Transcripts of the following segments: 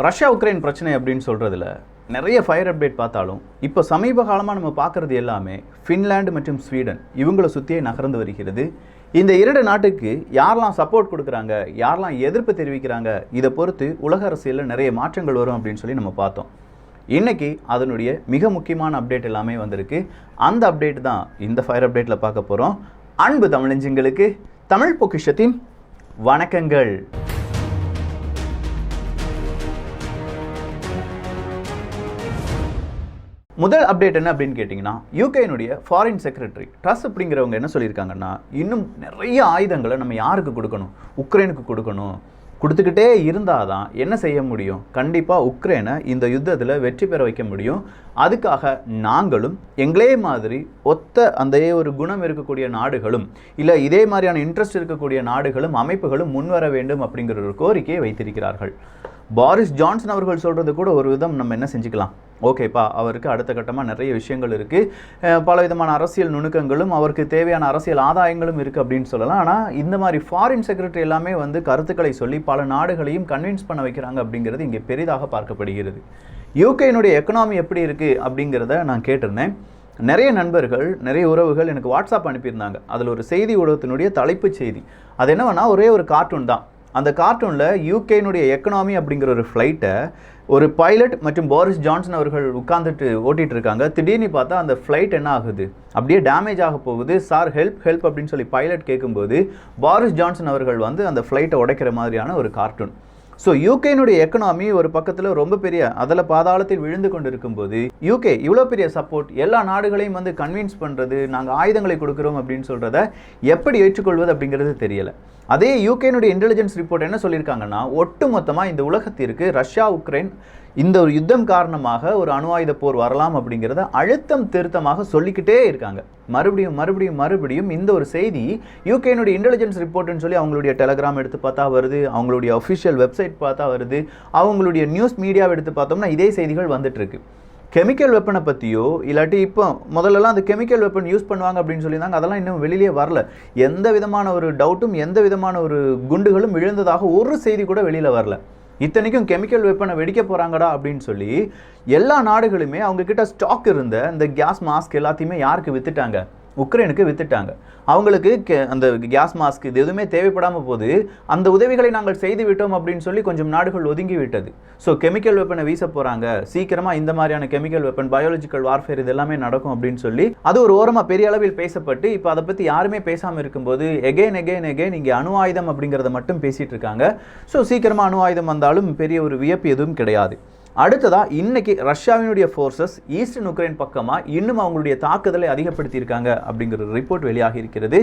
Russia Ukraine பிரச்சனை அப்படின்னு சொல்கிறதுல நிறைய ஃபயர் அப்டேட் பார்த்தாலும் இப்போ சமீப காலமாக நம்ம பார்க்குறது எல்லாமே ஃபின்லாண்டு மற்றும் ஸ்வீடன் இவங்களை சுற்றியே நகர்ந்து வருகிறது. இந்த இரண்டு நாட்டுக்கு யாரெல்லாம் சப்போர்ட் கொடுக்குறாங்க, யாரெல்லாம் எதிர்ப்பு தெரிவிக்கிறாங்க, இதை பொறுத்து உலக அரசியலில் நிறைய மாற்றங்கள் வரும் அப்படின்னு சொல்லி நம்ம பார்த்தோம். இன்றைக்கி அதனுடைய மிக முக்கியமான அப்டேட் எல்லாமே வந்திருக்கு. அந்த அப்டேட் தான் இந்த ஃபயர் அப்டேட்டில் பார்க்க போகிறோம். அன்பு தமிழஞ்சுங்களுக்கு தமிழ் பொக்கிஷத்தின் வணக்கங்கள். முதல் அப்டேட் என்ன அப்படின்னு கேட்டிங்கன்னா, யூகேனுடைய ஃபாரின் செக்ரட்டரி ட்ரஸ் அப்படிங்கிறவங்க என்ன சொல்லியிருக்காங்கன்னா, இன்னும் நிறைய ஆயுதங்களை நம்ம யாருக்கு கொடுக்கணும், உக்ரைனுக்கு கொடுக்கணும். கொடுத்துக்கிட்டே இருந்தால் தான் என்ன செய்ய முடியும், கண்டிப்பாக உக்ரைனை இந்த யுத்தத்தில் வெற்றி பெற வைக்க முடியும். அதுக்காக நாங்களும் எங்களே மாதிரி ஒத்த அந்த ஒரு குணம் இருக்கக்கூடிய நாடுகளும் இல்லை இதே மாதிரியான இன்ட்ரெஸ்ட் இருக்கக்கூடிய நாடுகளும் அமைப்புகளும் முன்வர வேண்டும் அப்படிங்கிற ஒரு கோரிக்கையை வைத்திருக்கிறார்கள். பாரிஸ் ஜான்சன் அவர்கள் சொல்கிறது கூட ஒரு விதம் நம்ம என்ன செஞ்சுக்கலாம், ஓகேப்பா, அவருக்கு அடுத்த கட்டமாக நிறைய விஷயங்கள் இருக்குது, பல விதமான அரசியல் நுணுக்கங்களும் அவருக்கு தேவையான அரசியல் ஆதாயங்களும் இருக்குது அப்படின்னு சொல்லலாம். ஆனால் இந்த மாதிரி ஃபாரின் செக்ரட்டரி எல்லாமே கருத்துக்களை சொல்லி பல நாடுகளையும் கன்வின்ஸ் பண்ண வைக்கிறாங்க அப்படிங்கிறது இங்கே பெரிதாக பார்க்கப்படுகிறது. யூகேனுடைய எக்கனாமி எப்படி இருக்குது அப்படிங்கிறத நான் கேட்டிருந்தேன். நிறைய நண்பர்கள், நிறைய உறவுகள் எனக்கு வாட்ஸ்அப் அனுப்பியிருந்தாங்க. அதில் ஒரு செய்தி ஊடகத்தினுடைய தலைப்புச் செய்தி அது என்னவென்னா, ஒரே ஒரு கார்ட்டூன் தான். அந்த கார்ட்டூனில் யூகேனுடைய எக்கனாமி அப்படிங்கிற ஒரு ஃப்ளைட்டை ஒரு பைலட் மற்றும் பாரிஸ் ஜான்சன் அவர்கள் உட்கார்ந்துட்டு ஓட்டிகிட்டு இருக்காங்க. திடீர்னு பார்த்தா அந்த ஃப்ளைட் என்ன ஆகுது, அப்படியே டேமேஜ் ஆக போகுது. சார் ஹெல்ப் ஹெல்ப் அப்படின்னு சொல்லி பைலட் கேட்கும்போது பாரிஸ் ஜான்சன் அவர்கள் அந்த ஃப்ளைட்டை உடைக்கிற மாதிரியான ஒரு கார்ட்டூன். ஸோ யூகேனுடைய எக்கனாமி ஒரு பக்கத்தில் ரொம்ப பெரிய அதில் பாதாளத்தில் விழுந்து கொண்டு இருக்கும்போது யூகே இவ்வளோ பெரிய சப்போர்ட், எல்லா நாடுகளையும் கன்வின்ஸ் பண்ணுறது, நாங்கள் ஆயுதங்களை கொடுக்குறோம் அப்படின்னு சொல்கிறத எப்படி ஏற்றுக்கொள்வது அப்படிங்கிறது தெரியலை. அதே யூகேனுடைய இன்டெலிஜென்ஸ் ரிப்போர்ட் என்ன சொல்லியிருக்காங்கன்னா, ஒட்டு மொத்தமாக இந்த உலகத்திற்கு ரஷ்யா உக்ரைன் இந்த ஒரு யுத்தம் காரணமாக ஒரு அணு ஆயுத போர் வரலாம் அப்படிங்கிறத அழுத்தம் திருத்தமாக சொல்லிக்கிட்டே இருக்காங்க. மறுபடியும் மறுபடியும் மறுபடியும் இந்த ஒரு செய்தி யூகேனுடைய இன்டெலிஜென்ஸ் ரிப்போர்ட்னு சொல்லி அவங்களுடைய டெலகிராம் எடுத்து பார்த்தா வருது, அவங்களுடைய அஃபிஷியல் வெப்சைட் பார்த்தா வருது, அவங்களுடைய நியூஸ் மீடியாவை எடுத்து பார்த்தோம்னா இதே செய்திகள் வந்துட்டுருக்கு. கெமிக்கல் வெப்பனை பற்றியோ இல்லாட்டி இப்போ முதல்லலாம் அந்த கெமிக்கல் வெப்பன் யூஸ் பண்ணுவாங்க அப்படின்னு சொல்லியிருந்தாங்க. அதெல்லாம் இன்னும் வெளியிலே வரல. எந்த விதமான ஒரு டவுட்டும் எந்த விதமான ஒரு குண்டுகளும் விழுந்ததாக ஒரு செய்தி கூட வெளியில் வரல. இத்தனைக்கும் கெமிக்கல் வெப்பனை வெடிக்க போகிறாங்கடா அப்படின்னு சொல்லி எல்லா நாடுகளுமே அவங்கக்கிட்ட ஸ்டாக் இருந்த இந்த கேஸ் மாஸ்க் எல்லாத்தையுமே யாருக்கு விற்றுட்டாங்க, உக்ரைனுக்கு விற்றுட்டாங்க. அவங்களுக்கு அந்த கேஸ் மாஸ்க் இது எதுவுமே தேவைப்படாமல் போது அந்த உதவிகளை நாங்கள் செய்து விட்டோம் அப்படின்னு சொல்லி கொஞ்சம் நாடுகள் ஒதுங்கி விட்டது. ஸோ கெமிக்கல் வெப்பனை வீச போகிறாங்க, சீக்கிரமாக இந்த மாதிரியான கெமிக்கல் வெப்பன், பயாலஜிக்கல் வார்ஃபேர் இது எல்லாமே நடக்கும் அப்படின்னு சொல்லி அது ஒரு ஓரமாக பெரிய அளவில் பேசப்பட்டு இப்போ அதை பற்றி யாருமே பேசாமல் இருக்கும்போது எகெயின் இங்கே அணு ஆயுதம் அப்படிங்கிறத மட்டும் பேசிகிட்டு இருக்காங்க. ஸோ சீக்கிரமாக அணு ஆயுதம் வந்தாலும் பெரிய ஒரு வியப்பு எதுவும் கிடையாது. அடுத்ததாக இன்னைக்கு ரஷ்யாவினுடைய ஃபோர்ஸஸ் ஈஸ்டர்ன் உக்ரைன் பக்கமாக இன்னும் அவங்களுடைய தாக்குதலை அதிகப்படுத்தியிருக்காங்க அப்படிங்கிற ரிப்போர்ட் வெளியாகி இருக்கிறது.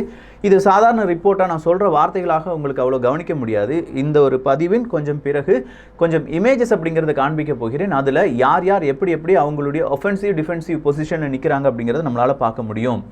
இது சாதாரண ரிப்போர்ட்டாக நான் சொல்கிற வார்த்தைகளாக உங்களுக்கு அவ்வளோ கவனிக்க முடியாது. இந்த ஒரு பதிவின் கொஞ்சம் பிறகு கொஞ்சம் இமேஜஸ் அப்படிங்கிறத காண்பிக்க போகிறேன். அதில் யார் யார் எப்படி எப்படி அவங்களுடைய ஒஃபென்சிவ் டிஃபென்சிவ் பொசிஷனில் நிற்கிறாங்க அப்படிங்கிறத நம்மளால் பார்க்க முடியும்.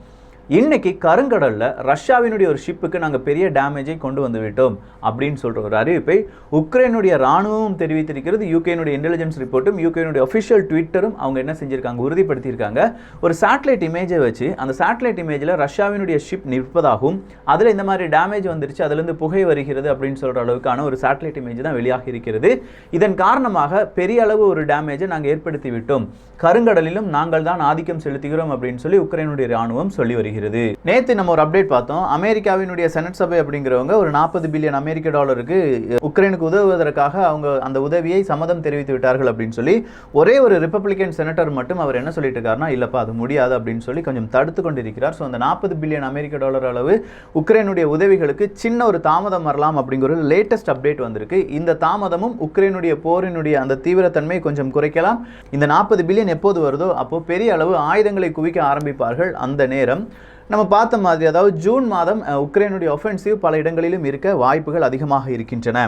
இன்னைக்கு கருங்கடலில் ரஷ்யாவினுடைய ஒரு ஷிப்புக்கு நாங்கள் பெரிய டேமேஜை கொண்டு வந்து விட்டோம் அப்படின்னு சொல்கிற ஒரு அறிவிப்பை உக்ரைனுடைய ராணுவமும் தெரிவித்திருக்கிறது. யூகேனுடைய இன்டெலிஜென்ஸ் ரிப்போர்ட்டும் யூகேனுடைய அஃபிஷியல் ட்விட்டரும் அவங்க என்ன செஞ்சுருக்காங்க, உறுதிப்படுத்தியிருக்காங்க. ஒரு சேட்டலைட் இமேஜை வச்சு அந்த சேட்டலைட் இமேஜில் ரஷ்யாவினுடைய ஷிப் நிற்பதாகவும் அதில் இந்த மாதிரி டேமேஜ் வந்துருச்சு, அதுலேருந்து புகை வருகிறது அப்படின்னு சொல்கிற அளவுக்கான ஒரு சேட்டலைட் இமேஜ் தான் வெளியாகி இருக்கிறது. இதன் காரணமாக பெரிய அளவு ஒரு டேமேஜை நாங்கள் ஏற்படுத்தி விட்டோம், கருங்கடலிலும் நாங்கள் தான் ஆதிக்கம் செலுத்துகிறோம் அப்படின்னு சொல்லி உக்ரைனுடைய ராணுவம் சொல்லி வருகிறது. நேத்து நம்ம ஒரு அப்டேட் பார்த்தோம். அமெரிக்காவினுடைய செனட் சபை அப்படிங்கிறவங்க ஒரு 40 பில்லியன் அமெரிக்க டாலருக்கு உக்ரைனுக்கு உதவுவதற்காக அவங்க அந்த உதவியை சம்மதம் தெரிவித்து விட்டார்கள் அப்படின்னு சொல்லி ஒரே ஒரு ரிப்பப்ளிகன் செனட்டர் மட்டும் அவர் என்ன சொல்லிட்டு இருக்காருன்னா, இல்லப்பா அது முடியாது அப்படின்னு சொல்லி கொஞ்சம் தடுத்து கொண்டிருக்கிறார். ஸோ அந்த 40 பில்லியன் அமெரிக்க டாலர் அளவு உக்ரைனுடைய உதவிகளுக்கு சின்ன ஒரு தாமதம் வரலாம் அப்படிங்கிற ஒரு லேட்டஸ்ட் அப்டேட் வந்திருக்கு. இந்த தாமதமும் உக்ரைனுடைய போரினுடைய அந்த தீவிரத்தன்மை கொஞ்சம் குறைக்கலாம். இந்த 40 பில்லியன் எப்போது வருதோ அப்போ பெரிய அளவு ஆயுதங்களை குவிக்க ஆரம்பிப்பார்கள். அந்த நேரம் நம்ம பார்த்த மாதிரி, அதாவது ஜூன் மாதம் உக்ரைனுடைய ஒஃபென்சிவ் பல இடங்களிலும் இருக்க வாய்ப்புகள் அதிகமாக இருக்கின்றன.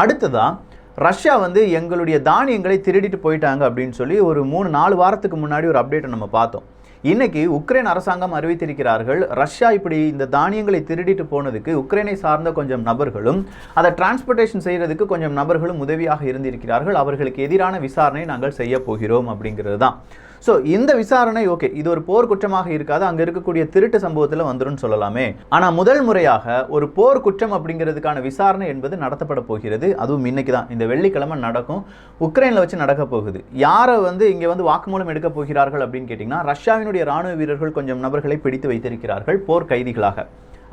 அடுத்ததாக ரஷ்யா எங்களுடைய தானியங்களை திருடிட்டு போயிட்டாங்க அப்படின்னு சொல்லி ஒரு 3-4 வாரத்துக்கு முன்னாடி ஒரு அப்டேட்டை நம்ம பார்த்தோம். இன்னைக்கு உக்ரைன் அரசாங்கம் அறிவித்திருக்கிறார்கள், ரஷ்யா இப்படி இந்த தானியங்களை திருடிட்டு போனதுக்கு உக்ரைனை சார்ந்த கொஞ்சம் நபர்களும் அதை டிரான்ஸ்போர்ட்டேஷன் செய்யறதுக்கு கொஞ்சம் நபர்களும் உதவியாக இருந்திருக்கிறார்கள், அவர்களுக்கு எதிரான விசாரணை நாங்கள் செய்ய போகிறோம் அப்படிங்கிறது தான். ஸோ இந்த விசாரணை ஓகே, இது ஒரு போர் குற்றமாக இருக்காது, அங்கே இருக்கக்கூடிய திருட்டு சம்பவத்தில் வந்துடும் சொல்லலாமே. ஆனால் முதல் முறையாக ஒரு போர் குற்றம் அப்படிங்கிறதுக்கான விசாரணை என்பது நடத்தப்பட போகிறது. அதுவும் இன்னைக்கு தான், இந்த வெள்ளிக்கிழமை நடக்கும். உக்ரைனில் வச்சு நடக்க போகுது. யாரை இங்கே வாக்குமூலம் எடுக்க போகிறார்கள் அப்படின்னு கேட்டிங்கன்னா, ரஷ்யாவினுடைய ராணுவ வீரர்கள் கொஞ்சம் நபர்களை பிடித்து வைத்திருக்கிறார்கள் போர் கைதிகளாக.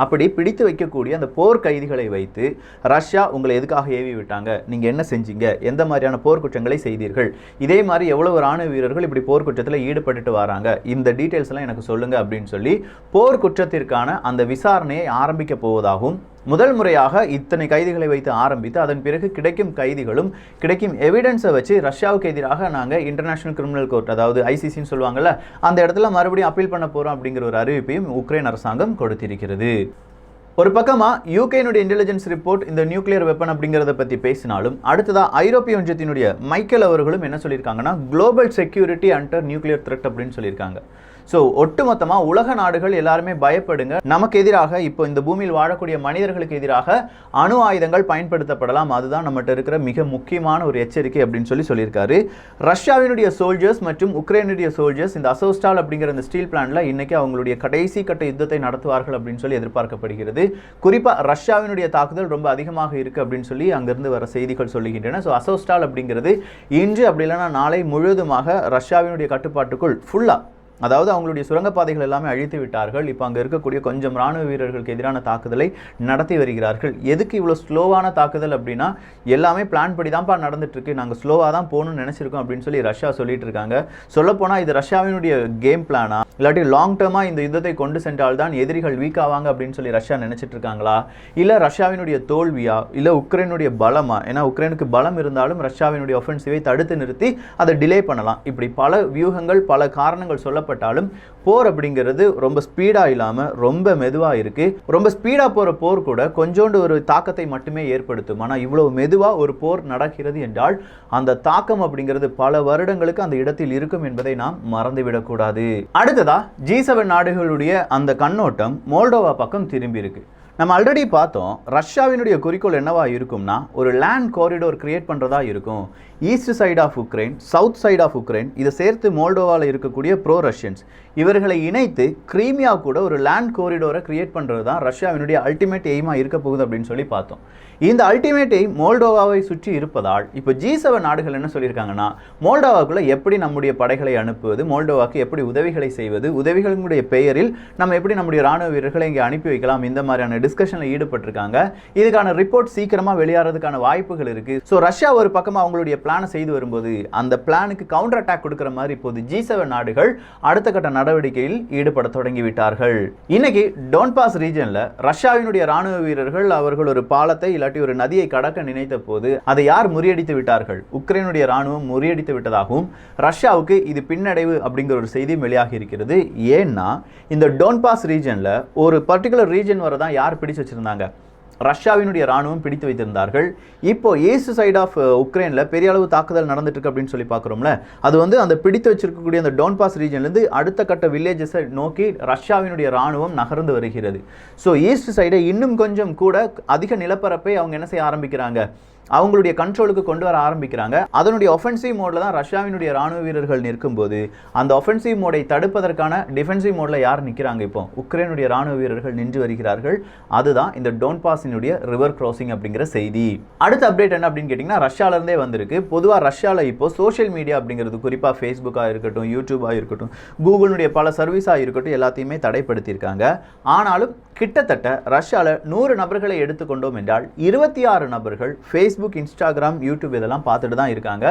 அப்படி பிடித்து வைக்கக்கூடிய அந்த போர் கைதிகளை வைத்து ரஷ்யா உங்களை எதுக்காக ஏவி விட்டாங்க, நீங்கள் என்ன செஞ்சீங்க, எந்த மாதிரியான போர் குற்றங்களை செய்தீர்கள், இதே மாதிரி எவ்வளவு ராணுவ வீரர்கள் இப்படி போர் குற்றத்தில் ஈடுபட்டுட்டு வராங்க, இந்த டீட்டெயில்ஸ் எல்லாம் எனக்கு சொல்லுங்க அப்படின்னு சொல்லி போர் குற்றத்திற்கான அந்த விசாரணையை ஆரம்பிக்க போவதாகவும், முதல் முறையாக இத்தனை கைதிகளை வைத்து ஆரம்பித்து அதன் பிறகு கிடைக்கும் கைதிகளும் கிடைக்கும் எவிடன்ஸை வச்சு ரஷ்யாவுக்கு எதிராக நாங்கள் இன்டர்நேஷனல் கிரிமினல் கோர்ட், அதாவது ஐசிசின்னு சொல்லுவாங்கல்ல, அந்த இடத்துல மறுபடியும் அப்பீல் பண்ண போகிறோம் அப்படிங்கிற ஒரு அறிவிப்பையும் உக்ரைன் அரசாங்கம் கொடுத்திருக்கிறது. ஒரு பக்கமாக யூகேனுடைய இன்டெலிஜென்ஸ் ரிப்போர்ட் இந்த நியூக்ளியர் வெப்பன் அப்படிங்கிறத பற்றி பேசினாலும், அடுத்ததாக ஐரோப்பிய ஒன்றியத்தினுடைய மைக்கேல் அவர்களும் என்ன சொல்லியிருக்காங்கன்னா, global security under nuclear thread அப்படின்னு சொல்லியிருக்காங்க. ஸோ ஒட்டுமொத்தமாக உலக நாடுகள் எல்லாருமே பயப்படுங்க, நமக்கு எதிராக இப்போ இந்த பூமியில் வாழக்கூடிய மனிதர்களுக்கு எதிராக அணு ஆயுதங்கள் பயன்படுத்தப்படலாம், அதுதான் நம்மகிட்ட இருக்கிற மிக முக்கியமான ஒரு எச்சரிக்கை அப்படின்னு சொல்லியிருக்காரு. ரஷ்யாவினுடைய சோல்ஜர்ஸ் மற்றும் உக்ரைனுடைய சோல்ஜர்ஸ் இந்த அசோஸ்டால் அப்படிங்கிற இந்த ஸ்டீல் பிளான்ட்ல இன்னைக்கு அவங்களுடைய கடைசி கட்ட யுத்தத்தை நடத்துவார்கள் அப்படின்னு சொல்லி எதிர்பார்க்கப்படுகிறது. குறிப்பாக ரஷ்யாவினுடைய தாக்குதல் ரொம்ப அதிகமாக இருக்கு அப்படின்னு சொல்லி அங்கிருந்து வர செய்திகள் சொல்லுகின்றன. ஸோ அசோஸ்டால் அப்படிங்கிறது இன்று அப்படி இல்லைன்னா நாளை முழுவதுமாக ரஷ்யாவினுடைய கட்டுப்பாட்டுக்குள் ஃபுல்லாக, அதாவது அவங்களுடைய சுரங்கப்பாதைகள் எல்லாமே அழித்து விட்டார்கள். இப்போ அங்கே இருக்கக்கூடிய கொஞ்சம் ராணுவ வீரர்களுக்கு எதிரான தாக்குதலை நடத்தி வருகிறார்கள். எதுக்கு இவ்வளோ ஸ்லோவான தாக்குதல் அப்படின்னா, எல்லாமே பிளான் படி தான்ப்பா நடந்துட்டு இருக்கு, நாங்கள் ஸ்லோவாக தான் போகணும்னு நினச்சிருக்கோம் அப்படின்னு சொல்லி ரஷ்யா சொல்லிட்டு இருக்காங்க. சொல்லப்போனால் இது ரஷ்யாவினுடைய கேம் பிளானா, இல்லாட்டி லாங் டேர்மாக இந்த யுத்தத்தை கொண்டு சென்றால்தான் எதிரிகள் வீக் ஆவாங்க அப்படின்னு சொல்லி ரஷ்யா நினைச்சிட்டு இருக்காங்களா, இல்லை ரஷ்யாவினுடைய தோல்வியா, இல்லை உக்ரைனுடைய பலமா? ஏன்னா உக்ரைனுக்கு பலம் இருந்தாலும் ரஷ்யாவினுடைய ஒஃபென்சிவை தடுத்து நிறுத்தி அதை டிலே பண்ணலாம். இப்படி பல வியூகங்கள், பல காரணங்கள் சொல்லப்பட்டாலும் போர் அப்படிங்கிறது ரொம்ப ஸ்பீடாக இல்லாமல் ரொம்ப மெதுவாக இருக்கு. ரொம்ப ஸ்பீடாக போகிற போர் கூட கொஞ்சோண்டு ஒரு தாக்கத்தை மட்டுமே ஏற்படுத்தும். ஆனால் இவ்வளவு மெதுவாக ஒரு போர் நடக்கிறது என்றால் அந்த தாக்கம் அப்படிங்கிறது பல வருடங்களுக்கு அந்த இடத்தில் இருக்கும் என்பதை நாம் மறந்துவிடக்கூடாது. அடுத்ததா G7 நாடுகளுடைய அந்த கண்ணோட்டம் மோல்டோவா பக்கம் திரும்பி இருக்கு. நம்ம ஆல்ரெடி பார்த்தோம், ரஷ்யாவினுடைய குறிக்கோள் என்னவா இருக்கும்னா, ஒரு லேண்ட் காரிடோர் கிரியேட் பண்ணுறதா இருக்கும். East side of Ukraine, south side of Ukraine, இதை சேர்த்து மோல்டோவாவில் இருக்கக்கூடிய ப்ரோ ரஷ்யன்ஸ் இவர்களை இணைத்து கிரீமியா கூட ஒரு லேண்ட் காரிடோரை கிரியேட் பண்ணுறது தான் ரஷ்யாவினுடைய அல்டிமேட் எய்மாக இருக்க போகுது அப்படின்னு சொல்லி பார்த்தோம். இந்த அல்டிமேட் எய்ம் மோல்டோவாவை சுற்றி இருப்பதால் இப்போ G7 நாடுகள் என்ன சொல்லியிருக்காங்கன்னா, மோல்டோவாக்குள்ளே எப்படி நம்முடைய படைகளை அனுப்புவது, மோல்டோவாக்கு எப்படி உதவிகளை செய்வது, உதவிகளுடைய பெயரில் நம்ம எப்படி நம்முடைய ராணுவ வீரர்களை இங்கே அனுப்பி வைக்கலாம், இந்த மாதிரியான டிஸ்கஷனில் ஈடுபட்டிருக்காங்க. இதுக்கான ரிப்போர்ட் சீக்கிரமாக வெளியாகிறதுக்கான வாய்ப்புகள் இருக்கு. ஸோ ரஷ்யா ஒரு பக்கமாக அவங்களுடைய பிளானை செய்து வரும்போது அந்த பிளானுக்கு கவுண்டர் அட்டாக் கொடுக்குற மாதிரி இப்போது G7 நாடுகள் அடுத்த கட்ட நடவடிக்கையில் ஈடுபட தொடங்கிவிட்டார்கள். இன்னைக்கு டோன்பாஸ் ரீஜன்ல ரஷ்யாவினுடைய ராணுவ வீரர்கள் அவர்கள் ஒரு பாலத்தை இல்லாட்டி ஒரு நதியை கடக்க நினைத்த போது அதை யார் முறியடித்து விட்டார்கள்? உக்ரைனுடைய ராணுவம் முறியடித்து விட்டதாகவும் ரஷ்யாவுக்கு இது பின்னடைவு அப்படிங்கிற ஒரு செய்தி வெளியாகி இருக்கிறது. ஏன்னா இந்த டோன்பாஸ் ரீஜன்ல ஒரு பர்டிகுலர் ரீஜன் வரை தான் யார் பிடிச்சு வச்சிருந்தாங்க? ரஷ்யாவினுடைய ராணுவம் பிடித்து வைத்திருந்தார்கள். இப்போ ஈஸ்ட் சைட் ஆஃப் உக்ரைனில் பெரிய அளவு தாக்குதல் நடந்துட்டு இருக்கு அப்படின்னு சொல்லி பார்க்குறோம்ல, அது அந்த பிடித்து வச்சிருக்கக்கூடிய அந்த டோன்பாஸ் ரீஜன்லேருந்து அடுத்த கட்ட வில்லேஜஸை நோக்கி ரஷ்யாவினுடைய ராணுவம் நகர்ந்து வருகிறது. ஸோ ஈஸ்ட் சைடை இன்னும் கொஞ்சம் கூட அதிக நிலப்பரப்பை அவங்க என்ன செய்ய ஆரம்பிக்கிறாங்க, அவங்களுடைய கண்ட்ரோலுக்கு கொண்டு வர ஆரம்பிக்கிறாங்க. அதனுடைய ஒஃபென்சிவ் மோட்ல தான் ரஷ்யாவினுடைய ராணுவ வீரர்கள் நிற்கும்போது அந்த ஒஃபென்சிவ் மோடை தடுப்பதற்கான டிஃபென்சிவ் மோட்ல யார் நிற்கிறாங்க? இப்போ உக்ரைனுடைய ராணுவ வீரர்கள் நின்று வருகிறார்கள். அதுதான் இந்த டோன்பாஸினுடைய ரிவர் கிராசிங் அப்படிங்கிற செய்தி. அடுத்த அப்டேட் என்ன அப்படின்னு கேட்டிங்கன்னா, ரஷ்யால இருந்தே வந்திருக்கு. பொதுவாக ரஷ்யாவில் இப்போ சோஷியல் மீடியா அப்படிங்கிறது, குறிப்பாக ஃபேஸ்புக்காக இருக்கட்டும், யூடியூபாக இருக்கட்டும், கூகுளுடைய பல சர்வீஸாக இருக்கட்டும், எல்லாத்தையுமே தடைப்படுத்தியிருக்காங்க. ஆனாலும் கிட்டத்தட்ட ரஷ்யாவில் 100 நபர்களை எடுத்துக்கொண்டோம் என்றால் 26 நபர்கள் ஃபேஸ்புக், இன்ஸ்டாகிராம், யூடியூப் இதெல்லாம் பார்த்துட்டு தான் இருக்காங்க.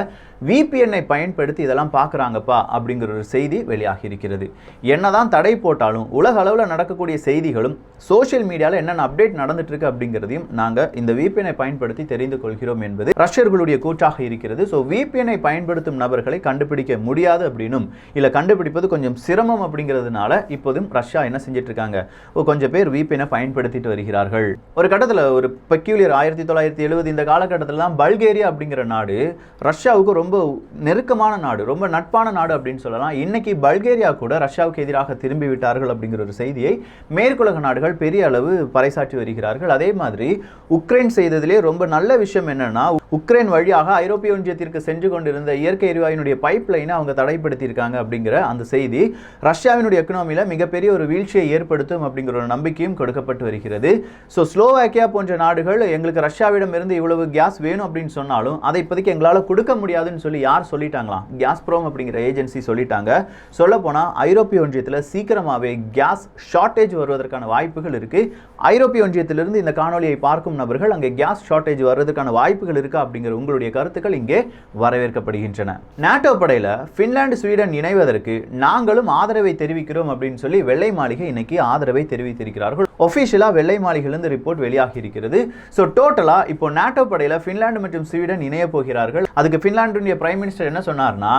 VPN-ஐ பயன்படுத்தி இதெல்லாம் பார்க்குறாங்கப்பா அப்படிங்கிற ஒரு செய்தி வெளியாகி இருக்கிறது. என்னதான் தடை போட்டாலும் உலக அளவில் நடக்கக்கூடிய செய்திகளும் சோஷியல் மீடியாவில் என்னென்ன அப்டேட் நடந்துட்டு இருக்கு அப்படிங்கிறதையும் நாங்கள் இந்த VPN-ஐ பயன்படுத்தி தெரிந்து கொள்கிறோம் என்பது ரஷ்யர்களுடைய கூற்றாக இருக்கிறது. ஸோ VPN-ஐ பயன்படுத்தும் நபர்களை கண்டுபிடிக்க முடியாது அப்படின்னும், இல்லை கண்டுபிடிப்பது கொஞ்சம் சிரமம் அப்படிங்கிறதுனால இப்போதும் ரஷ்யா என்ன செஞ்சிட்டு இருக்காங்க, கொஞ்சம் பேர் VPN பயன்படுத்திட்டு வருகிறார்கள். ஒரு கட்டத்தில் ஒரு பெக்யூலியர் 1970 இந்த காலகட்டத்தில் தான் பல்கேரியா அப்படிங்கிற நாடு ரஷ்யாவுக்கு ரொம்ப நெருக்கமான நாடு, ரொம்ப நட்பான நாடு அப்படின்னு சொல்லலாம். இன்னைக்கு பல்கேரியா கூட ரஷ்யாவுக்கு எதிராக திரும்பி விட்டார்கள் அப்படிங்கிற ஒரு செய்தியை மேற்குலக நாடுகள் பெரிய அளவு பறைசாற்றி வருகிறார்கள். அதே மாதிரி உக்ரைன் செய்ததிலே ரொம்ப நல்ல விஷயம் என்னன்னா, உக்ரைன் வழியாக ஐரோப்பிய ஒன்றியத்திற்கு சென்று கொண்டிருந்த இயற்கை எரிவாயுடைய பைப் லைனை அவங்க தடைப்படுத்தி இருக்காங்க அப்படிங்கிற அந்த செய்தி ரஷ்யாவினுடைய எக்கனாமியில மிகப்பெரிய ஒரு வீழ்ச்சியை ஏற்படுத்தும் அப்படிங்கிற ஒரு நம்பிக்கையும் கொடுக்கப்பட்டு வருகிறது. ஸோ ஸ்லோவாக்கியா போன்ற நாடுகள் எங்களுக்கு ரஷ்யாவிடம் இருந்து இவ்வளவு கேஸ் வேணும் அப்படின்னு சொன்னாலும் அதை இப்போதைக்கு எங்களால் கொடுக்க முடியாதுன்னு சொல்லி யார் சொல்லிட்டாங்களாம்? கேஸ்ப்ரோம் அப்படிங்கிற ஏஜென்சி சொல்லிட்டாங்க. சொல்ல போனால் ஐரோப்பிய ஒன்றியத்தில் சீக்கிரமாகவே கேஸ் ஷார்ட்டேஜ் வருவதற்கான வாய்ப்புகள் இருக்கு. ஐரோப்பிய ஒன்றியத்திலிருந்து இந்த காணொலியை பார்க்கும் நபர்கள் அங்கே கேஸ் ஷார்ட்டேஜ் வருவதற்கான வாய்ப்புகள் இருக்கா அப்படிங்கிற உங்களுடைய கருத்துக்கள் இங்கே வரவேற்கப்படுகின்றன. நாட்டோ படையில் பின்லாந்து ஸ்வீடன் இணைவதற்கு நாங்களும் ஆதரவை தெரிவிக்கிறோம் அப்படின்னு சொல்லி வெள்ளை மாளிகை இன்னைக்கு ஆதரவை தெரிவித்திருக்கிறார்கள். ஒபிஷியலா வெள்ளை மாளிகையிலிருந்து ரிப்போர்ட் வெளியாகி இருக்கிறது. ஸோ டோட்டலா இப்போ நாட்டோ படையில் பின்லாந்து மற்றும் ஸ்வீடன் இணைய போகிறார்கள். அதுக்கு பின்லாந்துடைய பிரைம் மினிஸ்டர் என்ன சொன்னார்னா,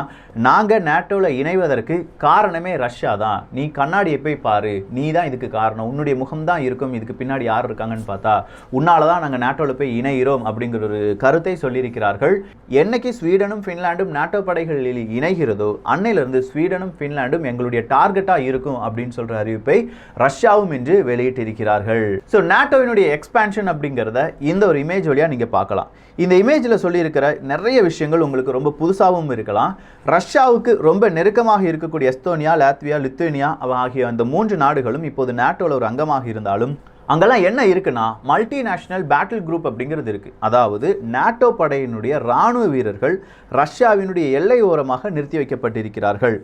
நாங்க நாட்டோல இணைவதற்கு காரணமே ரஷ்யா தான், நீ கண்ணாடியை போய் பாரு, நீ தான் இதுக்கு காரணம், உன்னுடைய முகம் தான் இருக்கும், இதுக்கு பின்னாடி யார் இருக்காங்கன்னு பார்த்தா உன்னால தான் நாங்கள் நாட்டோல போய் இணைகிறோம் அப்படிங்கிற ஒரு கருத்தை சொல்லியிருக்கிறார்கள். என்னைக்கு ஸ்வீடனும் பின்லாண்டும் நாட்டோ படைகளில் இணைகிறதோ அன்னையிலிருந்து ஸ்வீடனும் பின்லாண்டும் எங்களுடைய டார்கெட்டா இருக்கும் அப்படின்னு சொல்ற அறிவிப்பை ரஷ்யாவும் இன்று வெளியிட்டிருக்கிறார்கள். ஸோ நாட்டோவினுடைய எக்ஸ்பான்ஷன் அப்படிங்கிறத இந்த ஒரு இமேஜ் வழியா நீங்க பார்க்கலாம். இந்த இமேஜில் சொல்லியிருக்கிற நிறைய விஷயங்கள் உங்களுக்கு ரொம்ப புதுசாகவும் இருக்கலாம். ரஷ்யாவுக்கு ரொம்ப நெருக்கமாக இருக்கக்கூடிய எஸ்தோனியா, லாத்வியா, லித்துவேனியா ஆகிய அந்த 3 நாடுகளும் இப்போது நாட்டோல ஒரு அங்கமாக இருந்தாலும் அங்கெல்லாம் என்ன இருக்குன்னா மல்டிநேஷனல் பேட்டில் குரூப் அப்படிங்கிறது இருக்கு. அதாவது நாட்டோ படையினுடைய ராணுவ வீரர்கள் ரஷ்யாவினுடைய எல்லை ஓரமாக நிறுத்தி வைக்கப்பட்டிருக்கிறார்கள்.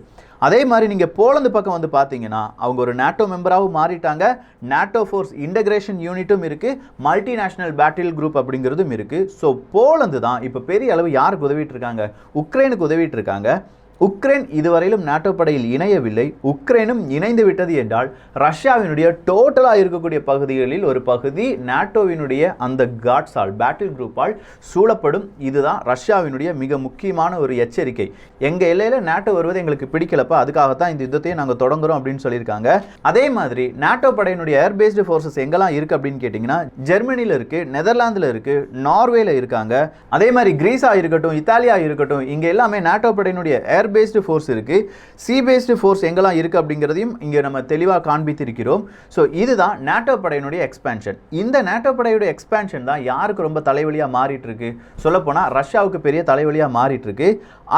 அதே மாதிரி நீங்கள் போலந்து பக்கம் வந்து பார்த்தீங்கன்னா அவங்க ஒரு நாட்டோ மெம்பராகவும் மாறிட்டாங்க. நாட்டோ ஃபோர்ஸ் இன்டகிரேஷன் யூனிட்டும் இருக்குது, மல்டிநேஷனல் பேட்டில் குரூப் அப்படிங்கிறதும் இருக்குது. ஸோ போலந்து தான் இப்போ பெரிய அளவு யாருக்கு உதவிட்டு இருக்காங்க? உக்ரைனுக்கு உதவிட்டு இருக்காங்க. உக்ரைன் இதுவரையிலும் நாட்டோ படையில் இணையவில்லை. உக்ரைனும் இணைந்து விட்டது என்றால் ரஷ்யாவினுடைய டோட்டலாக இருக்கக்கூடிய பகுதிகளில் ஒரு பகுதி நாட்டோவினுடைய அந்த காட்ஸால் பேட்டில் குரூப்பால் சூழப்படும். இதுதான் ரஷ்யாவினுடைய மிக முக்கியமான ஒரு எச்சரிக்கை. எங்கள் எல்லையில் நாட்டோ வருவது எங்களுக்கு பிடிக்கலப்பா, அதுக்காகத்தான் இந்த யுத்தத்தை நாங்கள் தொடங்குறோம் அப்படின்னு சொல்லியிருக்காங்க. அதே மாதிரி நாட்டோ படையினுடைய ஏர் பேஸ்டு ஃபோர்ஸஸ் எங்கெல்லாம் இருக்குது அப்படின்னு கேட்டிங்கன்னா ஜெர்மனியில் இருக்குது, நெதர்லாந்தில் இருக்குது, நார்வேல இருக்காங்க. அதே மாதிரி கிரீஸா இருக்கட்டும், இத்தாலியா இருக்கட்டும், இங்கே எல்லாமே நாட்டோ படையினுடைய ஏர் பேஸ்டு ஃபோர்ஸ் இருக்கு. சி பேஸ்டு ஃபோர்ஸ் எங்கெல்லாம் இருக்கு அப்படிங்கிறதையும் இங்கே நம்ம தெளிவாக காண்பித்திருக்கிறோம். ஸோ இதுதான் நாட்டோ படையினுடைய எக்ஸ்பான்ஷன். இந்த நாட்டோ படையுடைய எக்ஸ்பான்ஷன் தான் யாருக்கு ரொம்ப தலைவலியாக மாறிட்டு இருக்கு? சொல்லப்போனால் ரஷ்யாவுக்கு பெரிய தலைவலியாக மாறிட்டு இருக்கு.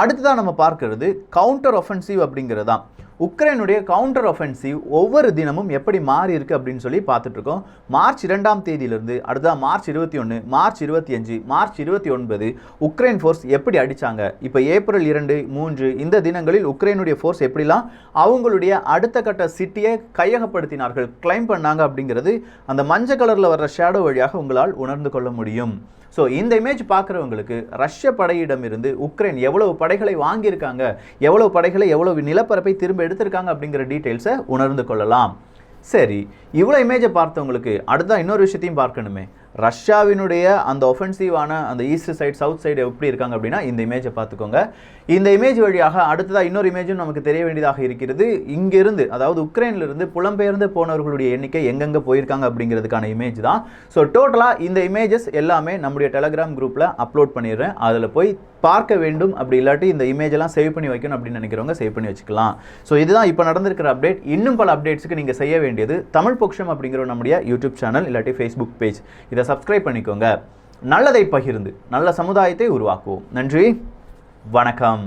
அடுத்ததான் நம்ம பார்க்கிறது கவுண்டர் ஒஃபென்சிவ் அப்படிங்கிறது தான். உக்ரைனுடைய கவுண்டர் ஒஃபென்சிவ் ஒவ்வொரு தினமும் எப்படி மாறி இருக்கு அப்படின்னு சொல்லி பார்த்துட்டு இருக்கோம். மார்ச் 2ஆம் தேதியிலிருந்து அடுத்த March 21, March 25, March 29 Ukraine force எப்படி அடிச்சாங்க, இப்போ ஏப்ரல் 2, 3 இந்த தினங்களில் உக்ரைனுடைய ஃபோர்ஸ் எப்படிலாம் அவங்களுடைய அடுத்த கட்ட சிட்டியை கையகப்படுத்தினார்கள், கிளைம் பண்ணாங்க அப்படிங்கிறது அந்த மஞ்சள் கலரில் வர்ற ஷேடோ வழியாக உங்களால் உணர்ந்து கொள்ள முடியும். ஸோ இந்த இமேஜ் பார்க்குறவங்களுக்கு ரஷ்ய படையிடமிருந்து உக்ரைன் எவ்வளவு படைகளை வாங்கியிருக்காங்க, எவ்வளவு படைகளை, எவ்வளவு நிலப்பரப்பை திரும்ப எடுத்திருக்காங்க அப்படிங்கிற டீட்டெயில்ஸை உணர்ந்து கொள்ளலாம். சரி, இவ்வளோ இமேஜை பார்த்தவங்களுக்கு அடுத்த இன்னொரு விஷயத்தையும் பார்க்கணுமே. ரஷ்யாவினுடைய அந்த ஒஃபென்சிவான அந்த ஈஸ்ட் சைடு, சவுத் சைடு எப்படி இருக்காங்க அப்படின்னா இந்த இமேஜை பார்த்துக்கோங்க. இந்த இமேஜ் வழியாக அடுத்ததாக இன்னொரு இமேஜும் நமக்கு தெரிய வேண்டியதாக இருக்கிறது. இங்கிருந்து, அதாவது உக்ரைனிலிருந்து புலம்பெயர்ந்து போனவர்களுடைய எண்ணிக்கை எங்கெங்கே போயிருக்காங்க அப்படிங்கிறதுக்கான இமேஜ் தான். ஸோ டோட்டலாக இந்த இமேஜஸ் எல்லாமே நம்முடைய டெலகிராம் குரூப்பில் அப்லோட் பண்ணிடுறேன். அதில் போய் பார்க்க வேண்டும். அப்படி இல்லாட்டி இந்த இமேஜ் எல்லாம் சேவ் பண்ணி வைக்கணும் அப்படின்னு நினைக்கிறவங்க சேவ் பண்ணி வச்சுக்கலாம். ஸோ இதுதான் இப்போ நடந்திருக்கிற அப்டேட். இன்னும் பல அப்டேட்ஸுக்கு நீங்கள் செய்ய வேண்டியது தமிழ் பொக்ஷம் அப்படிங்கிற நம்முடைய யூடியூப் சேனல் இல்லாட்டி ஃபேஸ்புக் பேஜ், இதை சப்ஸ்கிரைப் பண்ணிக்கோங்க. நல்லதை பகிர்ந்து நல்ல சமுதாயத்தை உருவாக்குவோம். நன்றி, வணக்கம்.